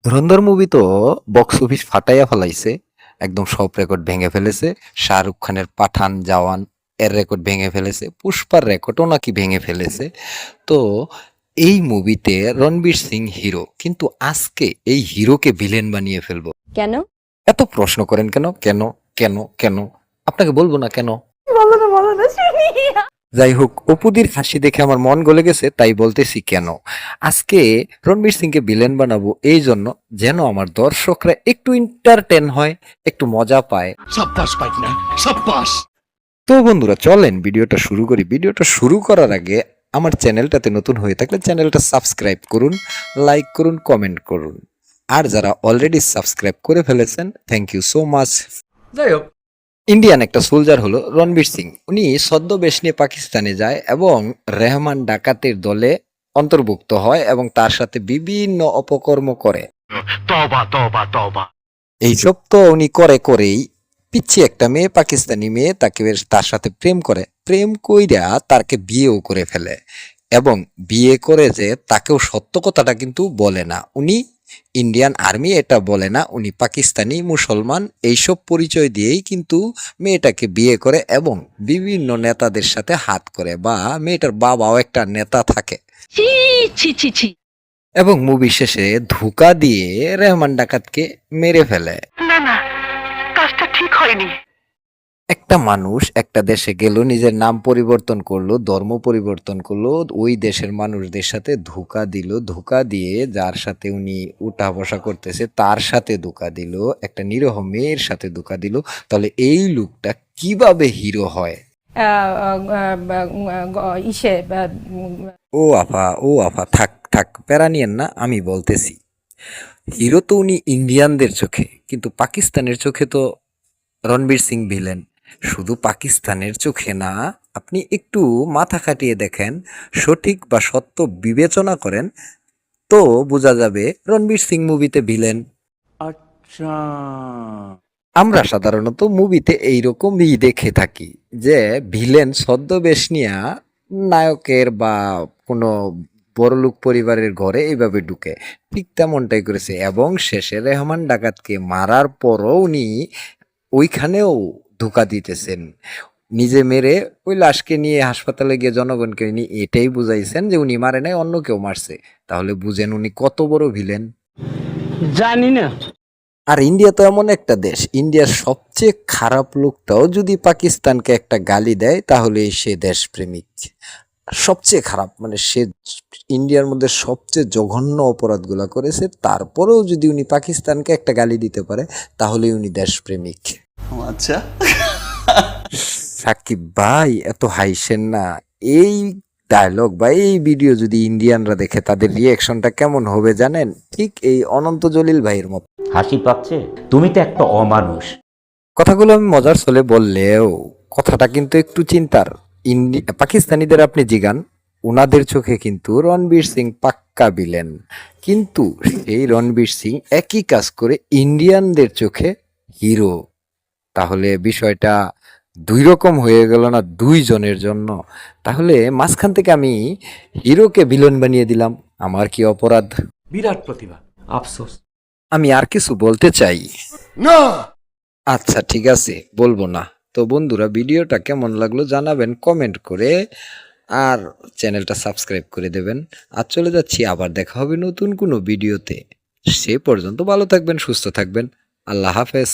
ধুরন্ধর movie তো box office ফাটাইয়া ফেলাইছে, একদম সব রেকর্ড ভেঙে ফেলেছে। শাহরুখ খানের পাঠান, জওয়ান এর রেকর্ড ভেঙে ফেলেছে, পুষ্পার রেকর্ডও নাকি ভেঙে ফেলেছে। তো এই মুভিতে রণবীর সিং হিরো, কিন্তু আজকে এই হিরোকে ভিলেন বানিয়ে ফেলবো। কেন? এত প্রশ্ন করেন কেন? কেন কেন কেন? আপনাকে বলবো না কেন। বলো না শুনি। যাই হোক, অপুদির হাসি দেখে আমার মন গলে গেছে, তাই বলতেছি কেন। আজকে রণবীর সিংকে ভিলেন বানাবো এই জন্য, যেন আমার দর্শকরা একটু এন্টারটেন হয়, একটু মজা পায়। সাব্বাস পাইকনা সাব্বাস। তো বন্ধুরা, চলেন ভিডিওটা শুরু করি। ভিডিওটা শুরু করার আগে আমার চ্যানেলটাতে নতুন হয়ে থাকলে চ্যানেলটা সাবস্ক্রাইব করুন, লাইক করুন, কমেন্ট করুন। আর যারা অলরেডি সাবস্ক্রাইব করে ফেলেছেন, থ্যাংক ইউ সো মাচ। যাই হোক, ইন্ডিয়ান একটা সোলজার হলো রণবীর সিং। উনি ছদ্মবেশ নিয়ে পাকিস্তানে যায় এবং রেহমান ডাকাতের দলে অন্তর্ভুক্ত হয় এবং তার সাথে বিভিন্ন অপকর্ম করে। তওবা তওবা তওবা। এইসব তো উনি করেই পিচ্ছি একটা মেয়ে, পাকিস্তানি মেয়ে, তার সাথে প্রেম করে। প্রেম কইরা তাকে বিয়েও করে ফেলে এবং বিয়ে করে যে তাকেও সত্য কথাটা কিন্তু বলে না। উনি ইন্ডিয়ান আর্মি এটা বলে না, উনি পাকিস্তানি মুসলমান, এইসব পরিচয় দিয়েই কিন্তু মেয়েটাকে বিয়ে করে এবং বিভিন্ন নেতাদের সাথে হাত করে, বা মেয়েটার বাবাও একটা নেতা থাকে। ছি ছি ছি ছি। এবং মুভি শেষে ধোঁকা দিয়ে রেহমান ডাকাতকে মেরে ফেলে। না না, কাজটা ঠিক হয়নি। একটা মানুষ একটা দেশে গেল, নিজের নাম পরিবর্তন করলো, ধর্ম পরিবর্তন করলো, ওই দেশের মানুষদের সাথে ধোঁকা দিল, ধোঁকা দিয়ে যার সাথে উনি উঠা বসা করতেছে তার সাথে ধোঁকা দিল, একটা নিরীহ মেয়ের সাথে ধোঁকা দিল। তাহলে এই লোকটা কিভাবে হিরো হয়? ইসে ও আফা, থাক থাক, প্যারা নিয়েন না, আমি বলতেছি। হিরো তো উনি ইন্ডিয়ানদের চোখে, কিন্তু পাকিস্তানের চোখে তো রণবীর সিং ভিলেন। শুধু পাকিস্তানের চোখে না, আপনি একটু মাথা খাটিয়ে দেখেন, সঠিক বা সত্য বিবেচনা করেন, তো বোঝা যাবে রণবীর সিং মুভিতে ভিলেন। আচ্ছা, আমরা সাধারণত মুভিতে এইরকমই দেখে থাকি যে ভিলেন ছদ্মবেশ নিয়া নায়কের বা কোনো বড়লোক পরিবারের ঘরে এইভাবে ঢুকে। ঠিক তেমনটাই করেছে এবং শেষে রেহমান ডাকাতকে মারার পরও উনি ওইখানেও ধোঁকা দিতেছেন। নিজে মেরে ওই লাশকে নিয়ে হাসপাতালে গিয়ে জনগণকে উনি এটাই বুঝাইছেন যে উনি মারে নাই, অন্য কেউ মারছে। তাহলে বুঝেন উনি কত বড় ভিলেন। জানি না। আর ইন্ডিয়া তো এমন একটা দেশ, ইন্ডিয়ার সবচেয়ে খারাপ লোকটাও যদি পাকিস্তানকে একটা গালি দেয় তাহলে সে দেশপ্রেমিক। সবচেয়ে খারাপ মানে সে ইন্ডিয়ার মধ্যে সবচেয়ে জঘন্য অপরাধগুলা করেছে, তারপরেও যদি উনি পাকিস্তানকে একটা গালি দিতে পারে তাহলে উনি দেশপ্রেমিক। আচ্ছা, সাকিব ভাই, এত হাইসেন না। এই ডায়লগ বা এই ভিডিও যদি ইন্ডিয়ানরা দেখে তাদের রিয়েকশনটা কেমন হবে জানেন? ঠিক এই অনন্ত জলিল ভাইয়ের মতো। হাসি পাচ্ছে? তুমি তো একটা অমানুষ। কথাগুলো আমি মজার ছলে বললেও কথাটা কিন্তু একটু চিন্তার। পাকিস্তানিদের আপনি জিগান, ওনাদের চোখে কিন্তু রণবীর সিং পাক্কা ভিলেন, কিন্তু সেই রণবীর সিং একই কাজ করে ইন্ডিয়ানদের চোখে হিরো। তাহলে বিষয়টা দুই রকম হয়ে গেল না দুইজনের জন্য? তাহলে মাঝখান থেকে আমি হিরোকে ভিলেন বানিয়ে দিলাম, আমার কি অপরাধ? বিরাট প্রতিভা, আফসোস। আমি আর কিছু বলতে চাই? না, আচ্ছা ঠিক আছে, বলবো না। তো বন্ধুরা, ভিডিওটা কেমন লাগলো জানাবেন কমেন্ট করে, আর চ্যানেলটা সাবস্ক্রাইব করে দেবেন। আর চলে যাচ্ছি, আবার দেখা হবে নতুন কোনো ভিডিওতে। সে পর্যন্ত ভালো থাকবেন, সুস্থ থাকবেন। আল্লাহ হাফেজ।